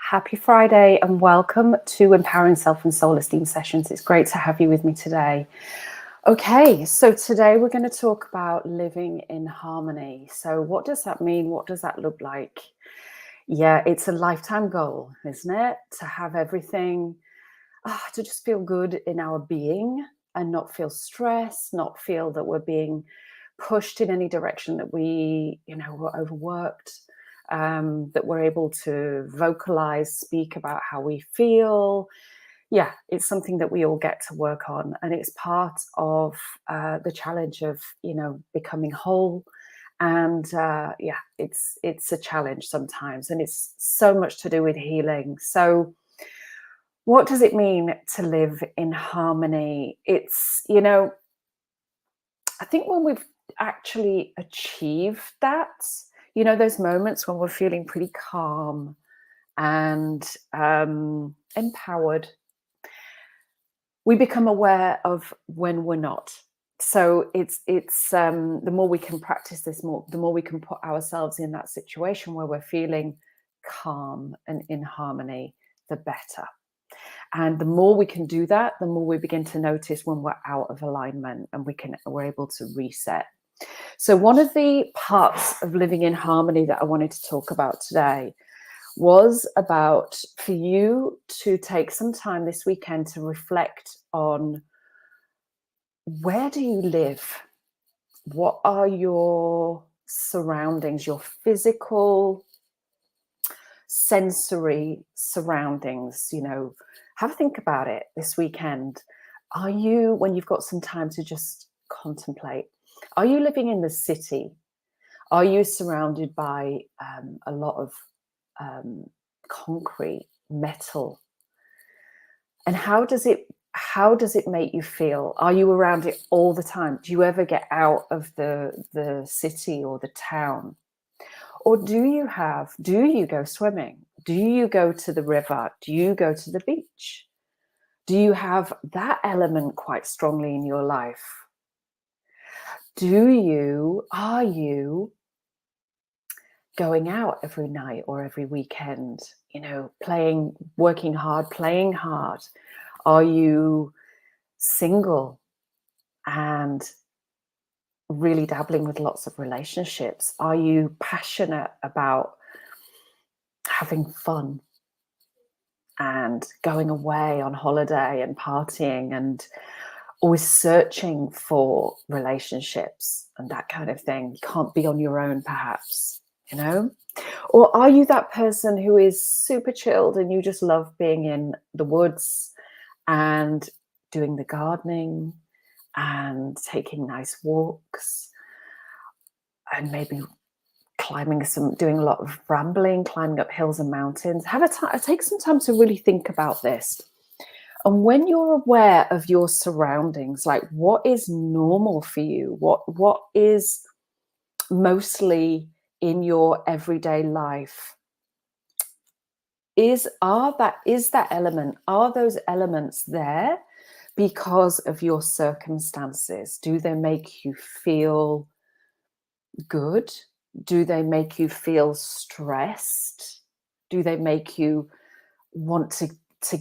Happy Friday and welcome to Empowering Self and Soul Esteem Sessions. It's great to have you with me today. Okay, so today we're going to talk about living in harmony. So what does that mean? What does that look like? Yeah, it's a lifetime goal, isn't it? To have everything, to just feel good in our being and not feel stressed, not feel that we're being pushed in any direction, that we're overworked. That we're able to vocalize, speak about how we feel. Yeah, it's something that we all get to work on. And it's part of the challenge of, becoming whole. And it's a challenge sometimes. And it's so much to do with healing. So what does it mean to live in harmony? It's, I think when we've actually achieved that, those moments when we're feeling pretty calm and empowered, we become aware of when we're not. So it's the more we can practice this, the more we can put ourselves in that situation where we're feeling calm and in harmony, the better. And the more we can do that, the more we begin to notice when we're out of alignment, and we're able to reset. So one of the parts of living in harmony that I wanted to talk about today was about for you to take some time this weekend to reflect on, where do you live? What are your surroundings, your physical, sensory surroundings? Have a think about it this weekend. Are you, when you've got some time to just contemplate, are you living in the city? Are you surrounded by a lot of concrete, metal? And how does it make you feel? Are you around it all the time? Do you ever get out of the city or the town? Or do you go swimming? Do you go to the river? Do you go to the beach? Do you have that element quite strongly in your life? Are you going out every night or every weekend, working hard, playing hard? Are you single and really dabbling with lots of relationships? Are you passionate about having fun and going away on holiday and partying and always searching for relationships and that kind of thing? You can't be on your own, perhaps, Or are you that person who is super chilled and you just love being in the woods and doing the gardening and taking nice walks and maybe doing a lot of rambling, climbing up hills and mountains? Take some time to really think about this. And when you're aware of your surroundings, like what is normal for you, what is mostly in your everyday life, are those elements there because of your circumstances? Do they make you feel good? Do they make you feel stressed? Do they make you want to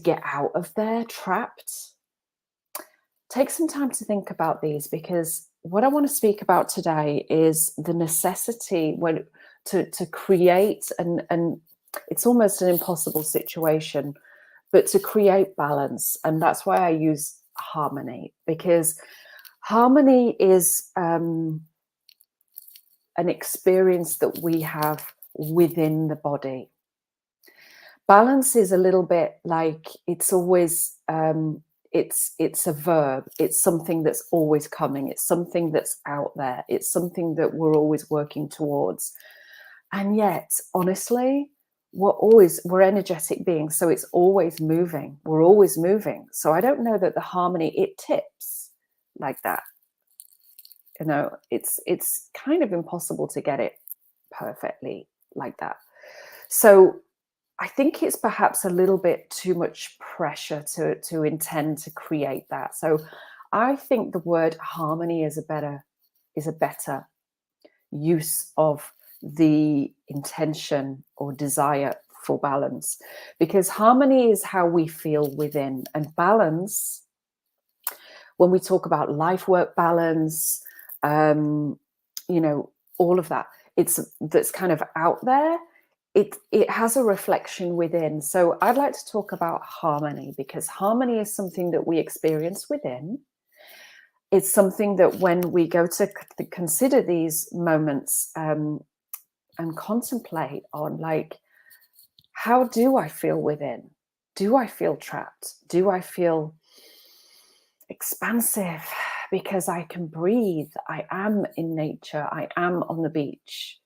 get out of there, trapped? Take some time to think about these, because what I want to speak about today is the necessity to create, and it's almost an impossible situation, but to create balance. And that's why I use harmony, because harmony is an experience that we have within the body. Balance is a little bit like, it's always it's a verb. It's something that's always coming. It's something that's out there. It's something that we're always working towards. And yet, honestly, we're energetic beings, so it's always moving. We're always moving. So I don't know that the harmony, it tips like that. It's kind of impossible to get it perfectly like that. So I think it's perhaps a little bit too much pressure to intend to create that. So I think the word harmony is a better use of the intention or desire for balance, because harmony is how we feel within, and balance, when we talk about life work balance, you know, all of that, that's kind of out there. It has a reflection within. So I'd like to talk about harmony, because harmony is something that we experience within. It's something that when we go to consider these moments and contemplate on, like, how do I feel within? Do I feel trapped? Do I feel expansive because I can breathe? I am in nature. I am on the beach.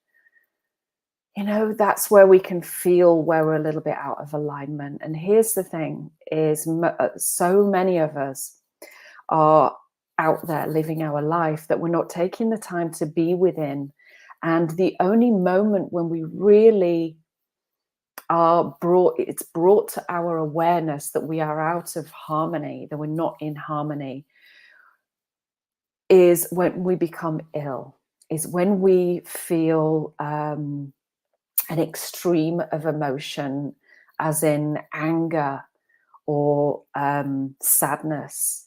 You know, that's where we can feel where we're a little bit out of alignment. And here's the thing is, so many of us are out there living our life that we're not taking the time to be within. And the only moment when we really are it's brought to our awareness that we are out of harmony, that we're not in harmony, is when we become ill, is when we feel an extreme of emotion, as in anger or sadness.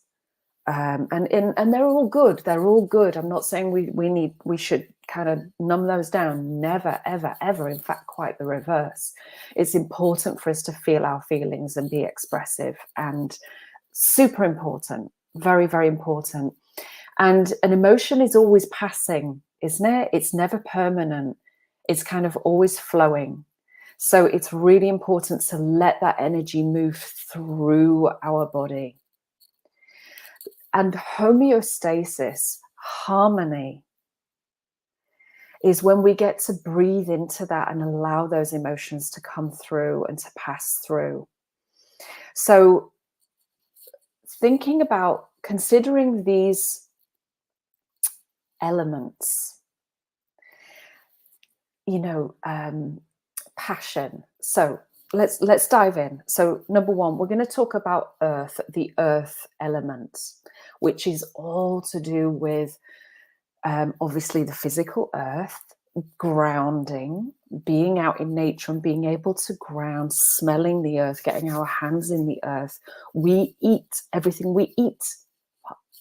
And they're all good. They're all good. I'm not saying we should kind of numb those down. Never, ever, ever. In fact, quite the reverse. It's important for us to feel our feelings and be expressive, and super important. Very, very important. And an emotion is always passing, isn't it? It's never permanent. It's kind of always flowing. So it's really important to let that energy move through our body. And homeostasis, harmony, is when we get to breathe into that and allow those emotions to come through and to pass through. So thinking about, considering these elements, you know, passion. So let's dive in. So number one, we're going to talk about earth, the earth element, which is all to do with obviously the physical earth, grounding, being out in nature and being able to ground, smelling the earth, getting our hands in the earth. We eat, everything we eat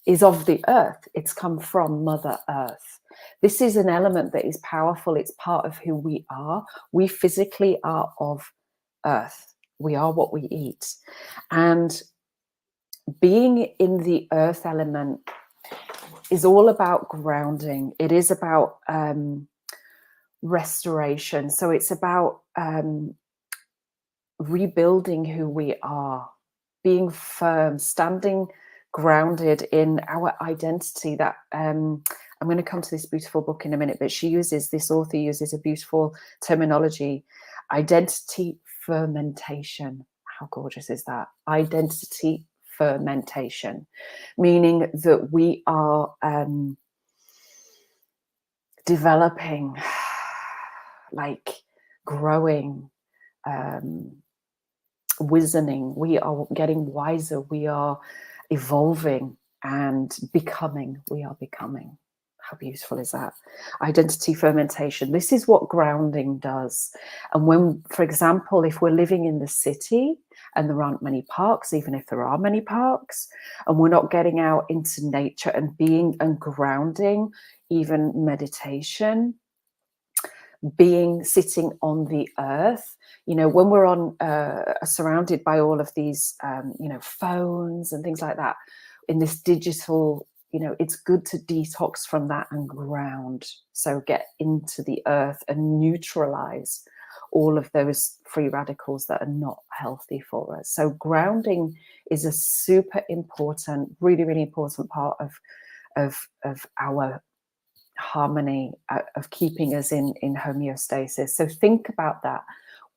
is of the earth. It's come from Mother Earth. This is an element that is powerful. It's part of who we are. We physically are of earth. We are what we eat. And being in the earth element is all about grounding. It is about restoration. So it's about rebuilding who we are, being firm, standing grounded in our identity. That I'm going to come to this beautiful book in a minute, but this author uses a beautiful terminology: identity fermentation. How gorgeous is that? Identity fermentation, meaning that we are developing, like growing, wizening. We are getting wiser. We are evolving and becoming. We are becoming. How beautiful is that? Identity fermentation. This is what grounding does. And when, for example, if we're living in the city and there aren't many parks, even if there are many parks, and we're not getting out into nature and being and grounding, even meditation, being sitting on the earth, you know, when we're on surrounded by all of these you know, phones and things like that, in this digital, you know, it's good to detox from that and ground. So get into the earth and neutralize all of those free radicals that are not healthy for us. So grounding is a super important, really, really important part of our harmony, of keeping us in homeostasis. So think about that.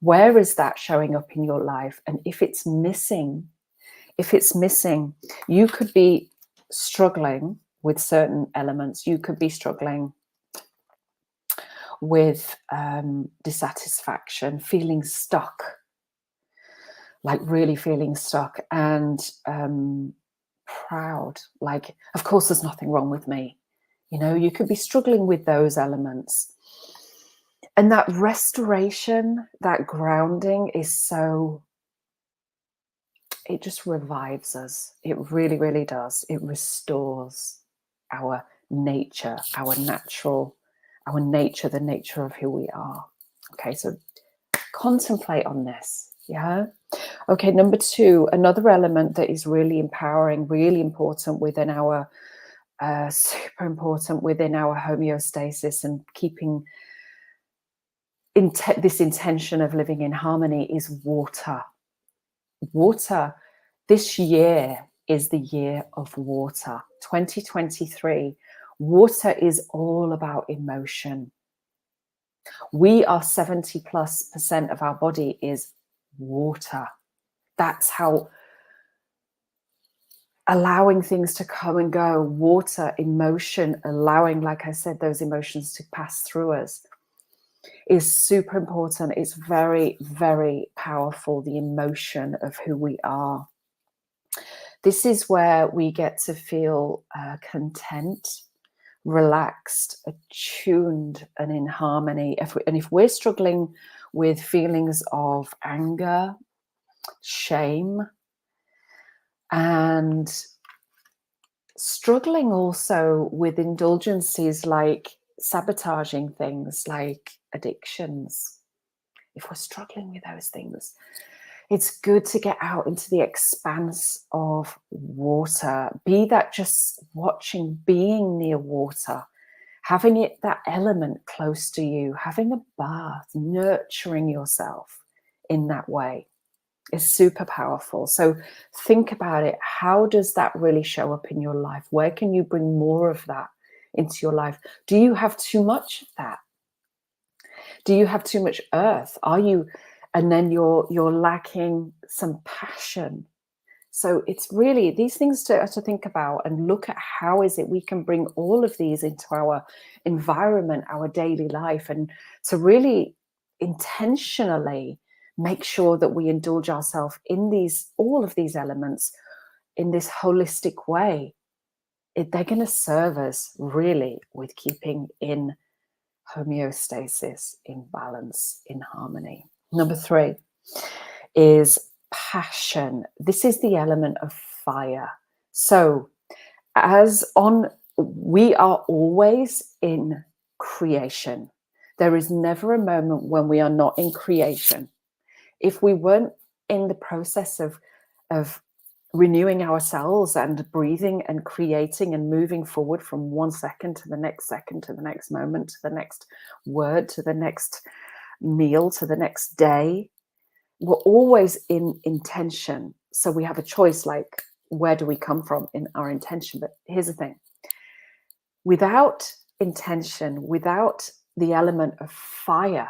Where is that showing up in your life? And if it's missing, you could be struggling with certain elements. You could be struggling with dissatisfaction, feeling stuck, like really feeling stuck, and proud, like, of course there's nothing wrong with me. You know, you could be struggling with those elements. And that restoration, that grounding is so, it just revives us. It really, really does. It restores our nature, our natural, our nature, the nature of who we are. Okay, so contemplate on this. Yeah. Okay, number 2, another element that is really empowering, really important within our, super important within our homeostasis and keeping this intention of living in harmony is water. Water. This year is the year of water. 2023. Water is all about emotion. We are 70+% of our body is water. That's how, allowing things to come and go, water, emotion, allowing, like I said, those emotions to pass through us is super important. It's very, very powerful, the emotion of who we are. This is where we get to feel content, relaxed, attuned, and in harmony. If we're struggling with feelings of anger, shame, and struggling also with indulgences like sabotaging things like addictions, if we're struggling with those things, it's good to get out into the expanse of water. Be that just watching, being near water, having it, that element close to you, having a bath, nurturing yourself in that way is super powerful. So think about it. How does that really show up in your life? Where can you bring more of that into your life? Do you have too much of that? Do you have too much earth? Are you, and then you're lacking some passion? So it's really these things to think about and look at how is it we can bring all of these into our environment, our daily life, and to really intentionally make sure that we indulge ourselves in these, all of these elements in this holistic way. They're going to serve us really with keeping in homeostasis, in balance, in harmony. Number 3 is passion. This is the element of fire. So we are always in creation. There is never a moment when we are not in creation. If we weren't in the process of renewing ourselves and breathing and creating and moving forward from one second to the next moment, to the next word, to the next meal, to the next day, we're always in intention. So we have a choice, like, where do we come from in our intention? But here's the thing. Without intention, without the element of fire,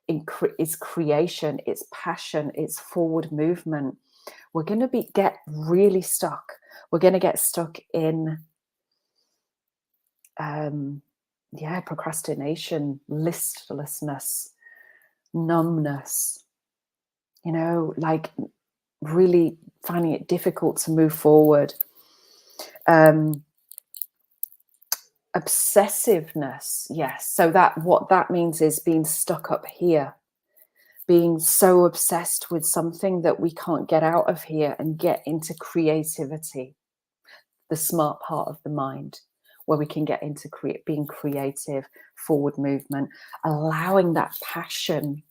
it's creation, it's passion, it's forward movement, we're going to get really stuck. We're going to get stuck in procrastination, listlessness, numbness, like really finding it difficult to move forward. Obsessiveness, yes. So what that means is being stuck up here, being so obsessed with something that we can't get out of here and get into creativity, the smart part of the mind, where we can get into being creative, forward movement, allowing that passion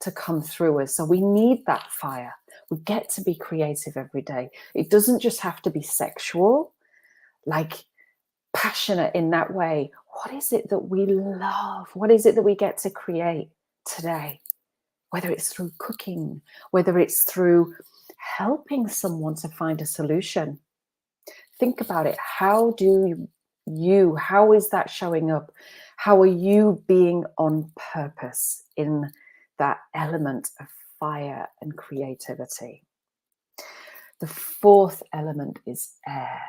to come through us. So we need that fire. We get to be creative every day. It doesn't just have to be sexual, like passionate in that way. What is it that we love? What is it that we get to create today? Whether it's through cooking, whether it's through helping someone to find a solution. Think about it. How is that showing up? How are you being on purpose in that element of fire and creativity? The 4th element is air.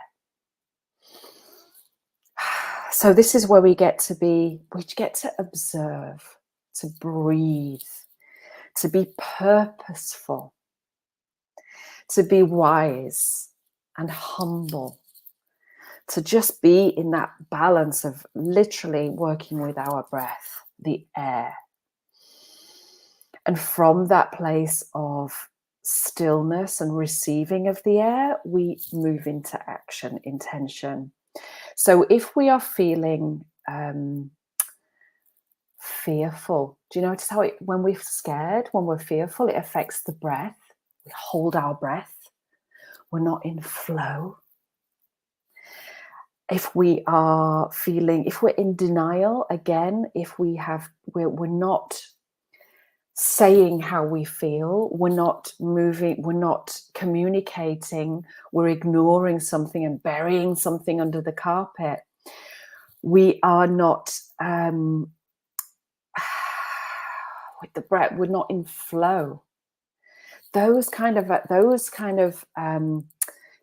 So this is where we get to observe, to breathe, to be purposeful, to be wise and humble, to just be in that balance of literally working with our breath. the air. And from that place of stillness and receiving of the air, we move into action, intention. So if we are feeling fearful, do you notice how when we're scared, when we're fearful, it affects the breath? We hold our breath. We're not in flow. If we are feeling, if we're in denial, again, if we're not saying how we feel, we're not moving, we're not communicating, we're ignoring something and burying something under the carpet, we are not with the breath, we're not in flow. Those kind of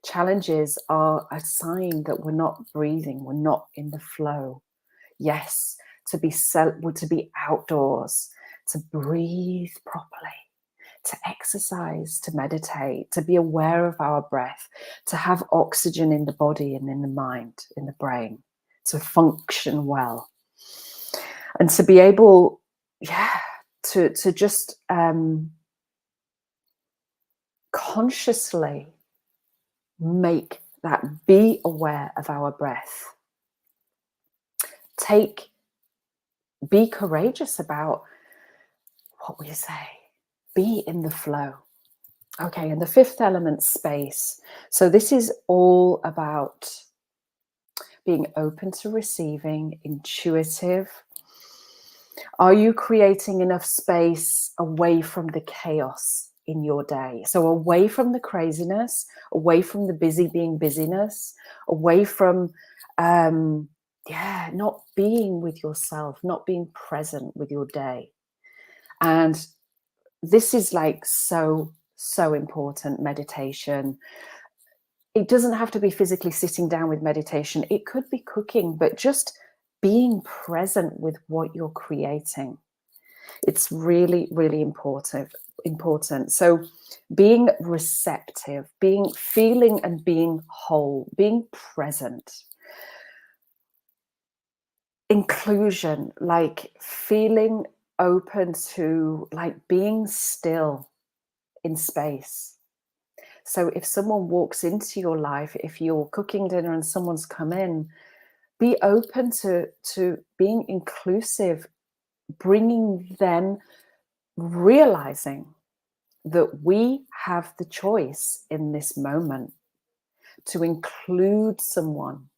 challenges are a sign that we're not breathing, we're not in the flow. Yes, to be outdoors, to breathe properly, to exercise, to meditate, to be aware of our breath, to have oxygen in the body and in the mind, in the brain, to function well, and to be able, to just consciously be aware of our breath. Be courageous about what we say. Be in the flow. Okay, and the fifth element, space. So this is all about being open to receiving, intuitive. Are you creating enough space away from the chaos in your day? So away from the craziness, away from the busyness, away from not being with yourself, not being present with your day. And this is like so important. Meditation, it doesn't have to be physically sitting down with meditation, it could be cooking, but just being present with what you're creating. It's really, really important. So being receptive, feeling and being whole, being present. Inclusion, like feeling open to, like, being still in space. So if someone walks into your life, if you're cooking dinner and someone's come in, be open to being inclusive, bringing them, realizing that we have the choice in this moment to include someone,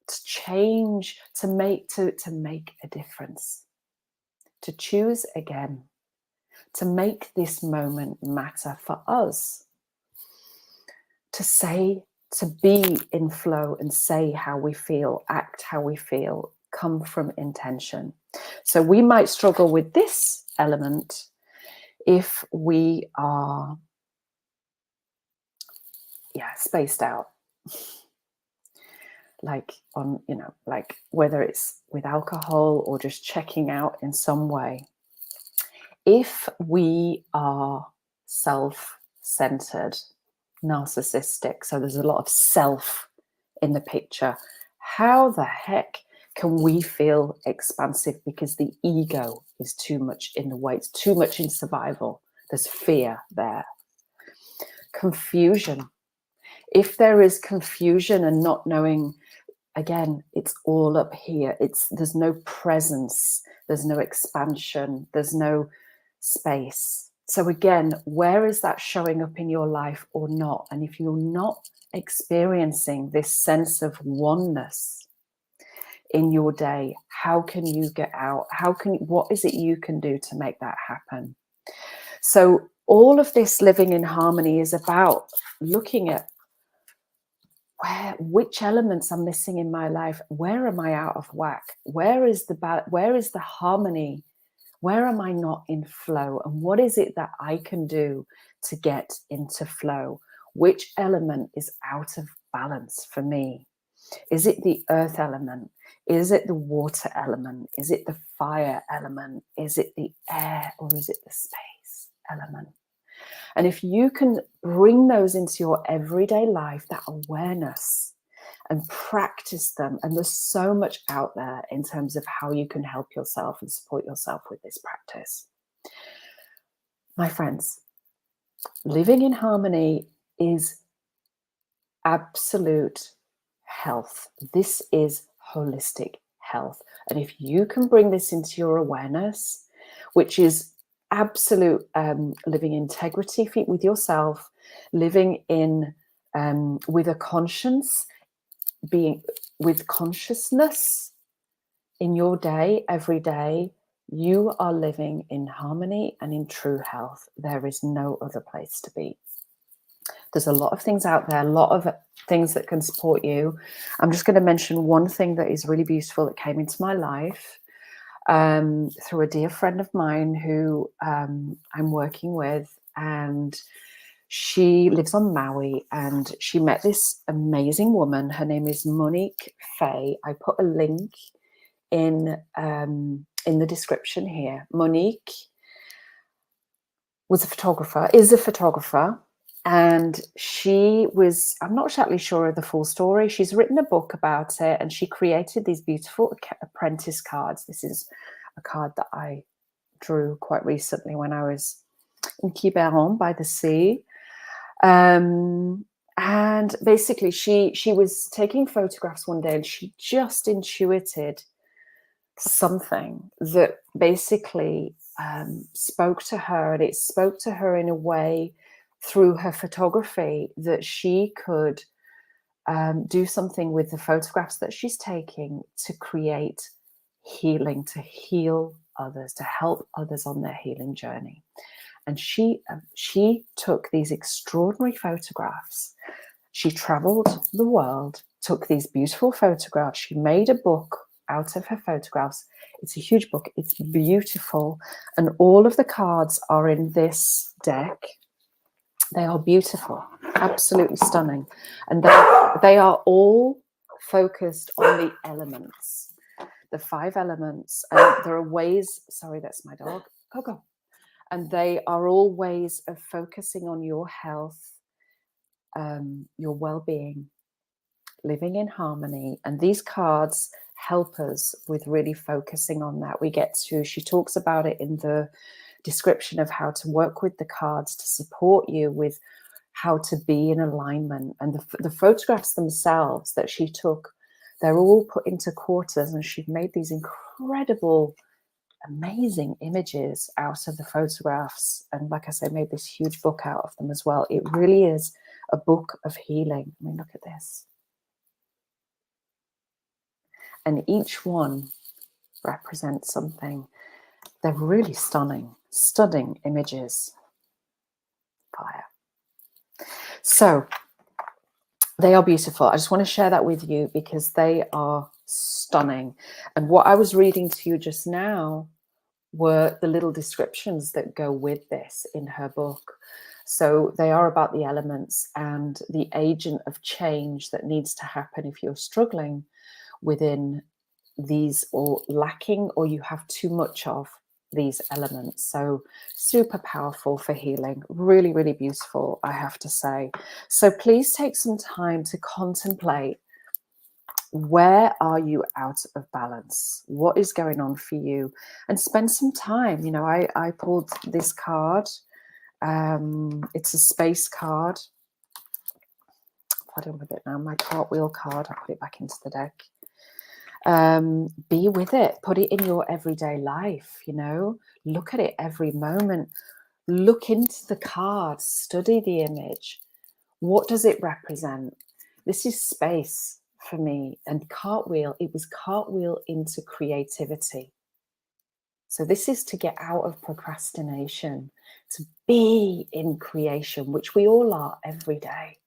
to change, to make a difference, to choose again, to make this moment matter for us, to be in flow and say how we feel, act how we feel, come from intention. So we might struggle with this element if we are spaced out, like on, like whether it's with alcohol or just checking out in some way. If we are self-centered, narcissistic, so there's a lot of self in the picture, how the heck can we feel expansive? Because the ego is too much in the way, it's too much in survival. There's fear there. Confusion. If there is confusion and not knowing, again, it's all up here. There's no presence, there's no expansion, there's no space. So again, where is that showing up in your life or not? And if you're not experiencing this sense of oneness in your day, how can you get out? What is it you can do to make that happen? So all of this living in harmony is about looking at which elements are missing in my life. Where am I out of whack? Where is the harmony? Where am I not in flow? And what is it that I can do to get into flow? Which element is out of balance for me? Is it the earth element? Is it the water element? Is it the fire element? Is it the air, or is it the space element? And if you can bring those into your everyday life, that awareness, and practice them. And there's so much out there in terms of how you can help yourself and support yourself with this practice. My friends, living in harmony is absolute health. This is holistic health. And if you can bring this into your awareness, which is absolute living integrity with yourself, living in with a conscience, being with consciousness in your day, every day, you are living in harmony and in true health. There is no other place to be. There's a lot of things out there, a lot of things that can support you. I'm just going to mention one thing that is really beautiful that came into my life through a dear friend of mine who I'm working with, and she lives on Maui, and she met this amazing woman. Her name is Monique Fay. I put a link in the description here. Monique was a photographer, is a photographer, and she was, I'm not exactly sure of the full story. She's written a book about it, and she created these beautiful apprentice cards. This is a card that I drew quite recently when I was in Quiberon by the sea. And basically she was taking photographs one day, and she just intuited something that basically spoke to her, and it spoke to her in a way through her photography that she could do something with the photographs that she's taking to create healing, to heal others, to help others on their healing journey. And she took these extraordinary photographs. She traveled the world, took these beautiful photographs. She made a book out of her photographs. It's a huge book. It's beautiful. And all of the cards are in this deck. They are beautiful, absolutely stunning. And they are all focused on the elements, the 5 elements. And there are ways, sorry, that's my dog, Coco. And they are all ways of focusing on your health, your well-being, living in harmony. And these cards help us with really focusing on that. She talks about it in the description of how to work with the cards to support you with how to be in alignment. And the photographs themselves that she took, they're all put into quarters, and she's made these incredible, amazing images out of the photographs. And like I said, made this huge book out of them as well. It really is a book of healing. I mean, look at this. And each one represents something. They're really stunning images. Fire. So they are beautiful. I just want to share that with you because they are stunning. And what I was reading to you just now were the little descriptions that go with this in her book. So they are about the elements and the agent of change that needs to happen if you're struggling within these, or lacking, or you have too much of these elements. So super powerful for healing. Really, really beautiful, I have to say. So please take some time to contemplate, where are you out of balance? What is going on for you? And spend some time. You know, I pulled this card. It's a space card. I don't with it now. My cartwheel card. I put it back into the deck. Be with it. Put it in your everyday life. You know, look at it every moment. Look into the card. Study the image. What does it represent? This is space for me. And cartwheel, it was cartwheel into creativity. So this is to get out of procrastination, to be in creation, which we all are every day,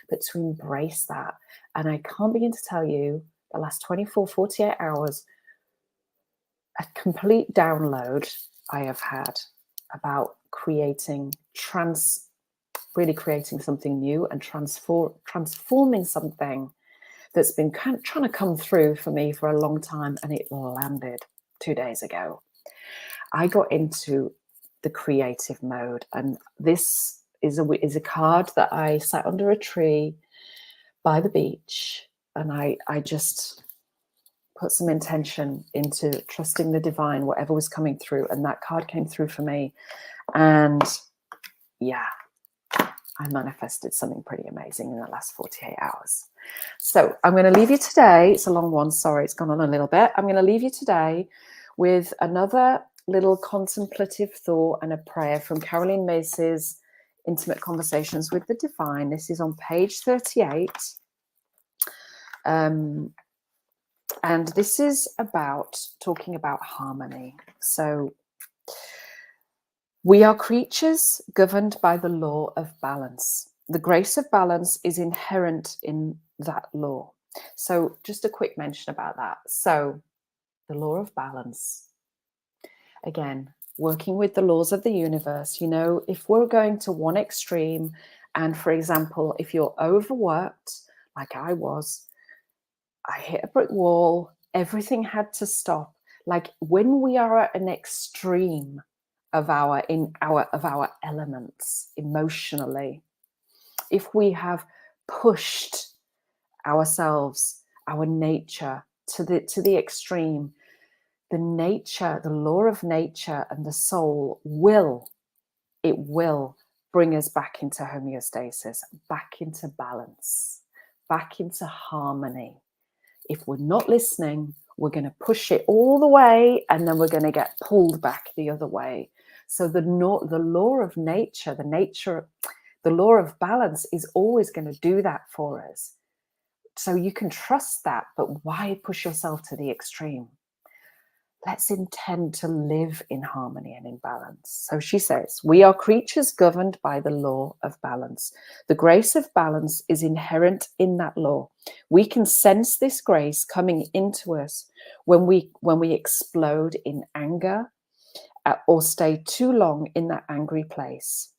but to embrace that. And I can't begin to tell you, the last 24, 48 hours, a complete download I have had about creating, really creating something new and transforming something that's been trying to come through for me for a long time, and it landed 2 days ago. I got into the creative mode, and this is a card that I sat under a tree by the beach, And I just put some intention into trusting the divine, whatever was coming through. And that card came through for me. And yeah, I manifested something pretty amazing in the last 48 hours. So I'm going to leave you today. It's a long one. Sorry, it's gone on a little bit. I'm going to leave you today with another little contemplative thought and a prayer from Caroline Myss's Intimate Conversations with the Divine. This is on page 38. And this is talking about harmony. So we are creatures governed by the law of balance. The grace of balance is inherent in that law. So just a quick mention about that. So the law of balance, again, working with the laws of the universe, you know, if we're going to one extreme, and for example, if you're overworked, like I was, I hit a brick wall, everything had to stop. Like when we are at an extreme of our elements emotionally, if we have pushed ourselves, our nature to the extreme, the law of nature and the soul will bring us back into homeostasis, back into balance, back into harmony. If we're not listening, we're going to push it all the way, and then we're going to get pulled back the other way. So the law of nature, the law of balance is always going to do that for us. So you can trust that, but why push yourself to the extreme? Let's intend to live in harmony and in balance. So she says, we are creatures governed by the law of balance. The grace of balance is inherent in that law. We can sense this grace coming into us when we explode in anger or stay too long in that angry place,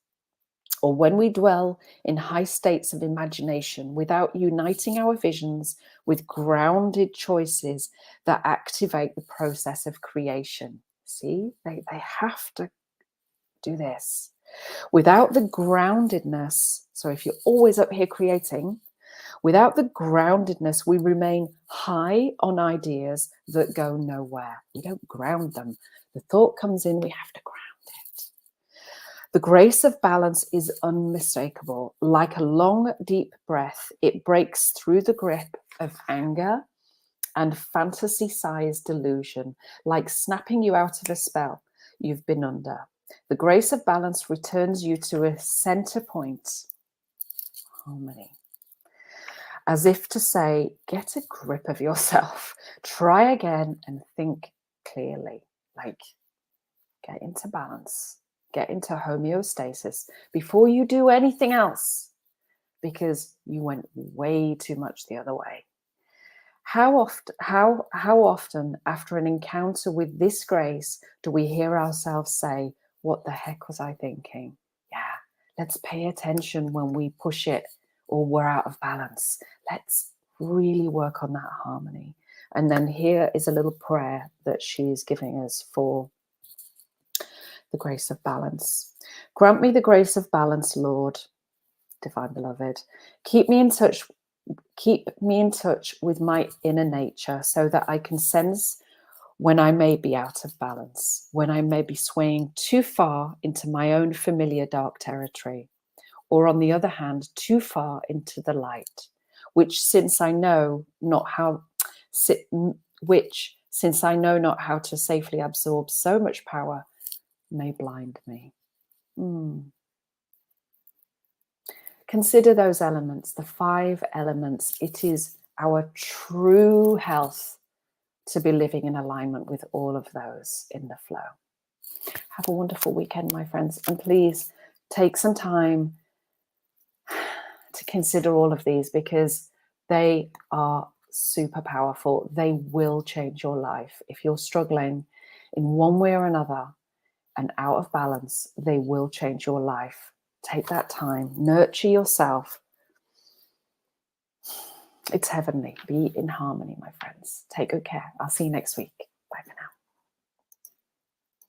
or when we dwell in high states of imagination without uniting our visions with grounded choices that activate the process of creation. See, they have to do this. Without the groundedness, so if you're always up here creating, without the groundedness, we remain high on ideas that go nowhere. We don't ground them. The thought comes in, we have to ground it. The grace of balance is unmistakable. Like a long, deep breath, it breaks through the grip of anger and fantasy-sized delusion, like snapping you out of a spell you've been under. The grace of balance returns you to a center point, harmony. As if to say, get a grip of yourself, try again and think clearly. Like, get into balance, get into homeostasis before you do anything else, because you went way too much the other way. How often after an encounter with this grace do we hear ourselves say, what the heck was I thinking? Yeah, let's pay attention when we push it or we're out of balance. Let's really work on that harmony. And then here is a little prayer that she's giving us for the grace of balance. Grant me the grace of balance, Lord, divine beloved. Keep me in touch with my inner nature so that I can sense when I may be out of balance, when I may be swaying too far into my own familiar dark territory, or on the other hand, too far into the light, which since I know not how to safely absorb so much power, may blind me. Consider those elements, the 5 elements. It is our true health to be living in alignment with all of those in the flow. Have a wonderful weekend, my friends, and please take some time to consider all of these, because they are super powerful. They will change your life. If you're struggling in one way or another and out of balance, they will change your life. Take that time, nurture yourself. It's heavenly. Be in harmony, my friends. Take good care. I'll see you next week. Bye for now.